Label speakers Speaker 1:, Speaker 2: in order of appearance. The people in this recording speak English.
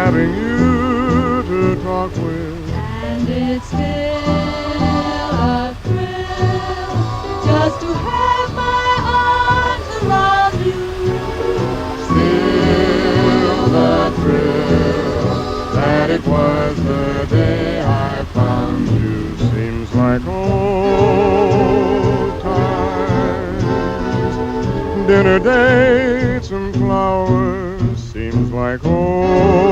Speaker 1: having you to talk with.
Speaker 2: And it's still a thrill just to have my arms around you.
Speaker 1: Still the thrill that it was the day I found you seems like old times. Dinner dates and flowers seems like old